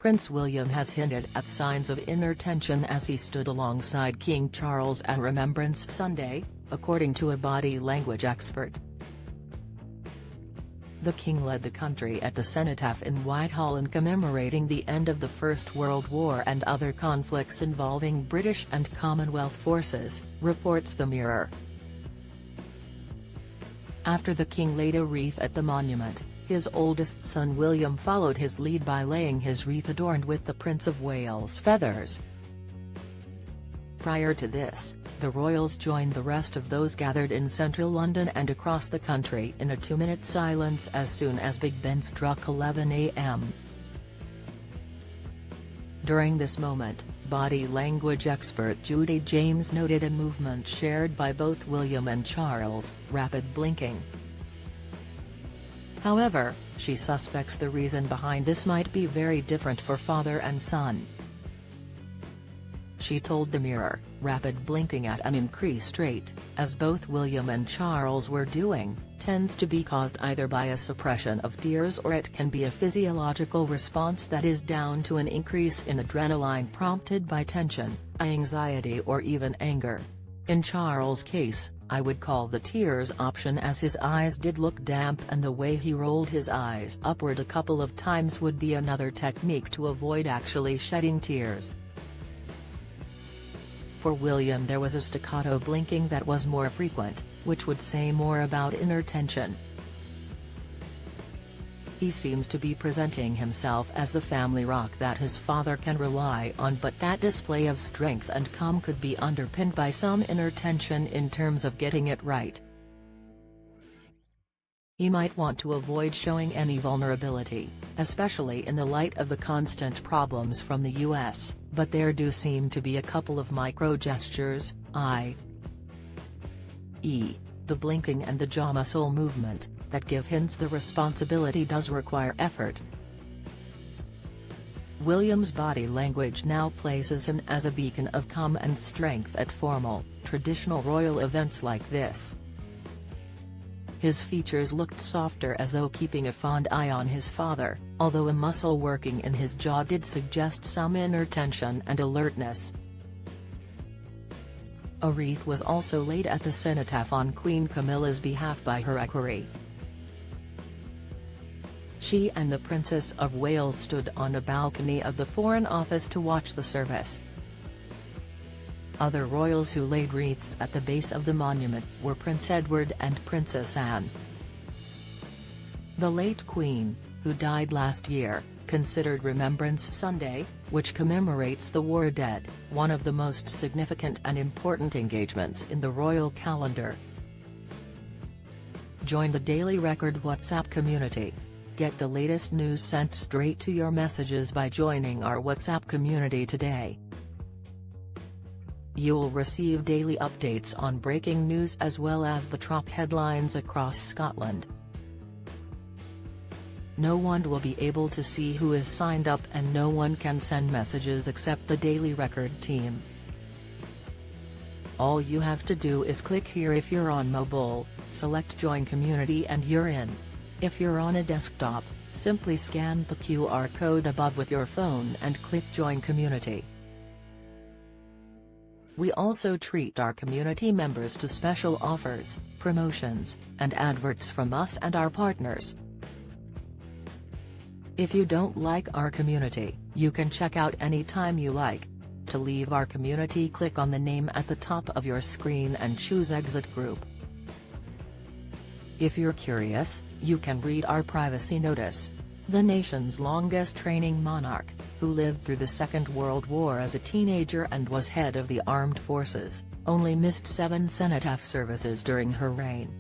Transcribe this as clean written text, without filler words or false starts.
Prince William has hinted at signs of inner tension as he stood alongside King Charles on Remembrance Sunday, according to a body language expert. The King led the country at the cenotaph in Whitehall in commemorating the end of the First World War and other conflicts involving British and Commonwealth forces, reports the Mirror. After the King laid a wreath at the monument, his oldest son William followed his lead by laying his wreath adorned with the Prince of Wales' feathers. Prior to this, the royals joined the rest of those gathered in central London and across the country in a 2-minute silence as soon as Big Ben struck 11 a.m. During this moment, body language expert Judy James noted a movement shared by both William and Charles: rapid blinking. However, she suspects the reason behind this might be very different for father and son. She told the Mirror, rapid blinking at an increased rate, as both William and Charles were doing, tends to be caused either by a suppression of tears or it can be a physiological response that is down to an increase in adrenaline prompted by tension, anxiety or even anger. In Charles' case, I would call the tears option as his eyes did look damp and the way he rolled his eyes upward a couple of times would be another technique to avoid actually shedding tears. For William there was a staccato blinking that was more frequent, which would say more about inner tension. He seems to be presenting himself as the family rock that his father can rely on, but that display of strength and calm could be underpinned by some inner tension in terms of getting it right. He might want to avoid showing any vulnerability, especially in the light of the constant problems from the US, but there do seem to be a couple of micro-gestures, i.e. the blinking and the jaw muscle movement, that give hints the responsibility does require effort. William's body language now places him as a beacon of calm and strength at formal, traditional royal events like this. His features looked softer as though keeping a fond eye on his father, although a muscle working in his jaw did suggest some inner tension and alertness. A wreath was also laid at the cenotaph on Queen Camilla's behalf by her equerry. She and the Princess of Wales stood on a balcony of the Foreign Office to watch the service. Other royals who laid wreaths at the base of the monument were Prince Edward and Princess Anne. The late Queen, who died last year, considered Remembrance Sunday, which commemorates the war dead, one of the most significant and important engagements in the royal calendar. Join the Daily Record WhatsApp community. Get the latest news sent straight to your messages by joining our WhatsApp community today. You'll receive daily updates on breaking news as well as the top headlines across Scotland. No one will be able to see who is signed up and no one can send messages except the Daily Record team. All you have to do is click here if you're on mobile, select Join Community and you're in. If you're on a desktop, simply scan the QR code above with your phone and click Join Community. We also treat our community members to special offers, promotions, and adverts from us and our partners. If you don't like our community, you can check out anytime you like. To leave our community, click on the name at the top of your screen and choose Exit Group. If you're curious, you can read our privacy notice. The nation's longest reigning monarch, who lived through the Second World War as a teenager and was head of the armed forces, only missed 7 cenotaph services during her reign.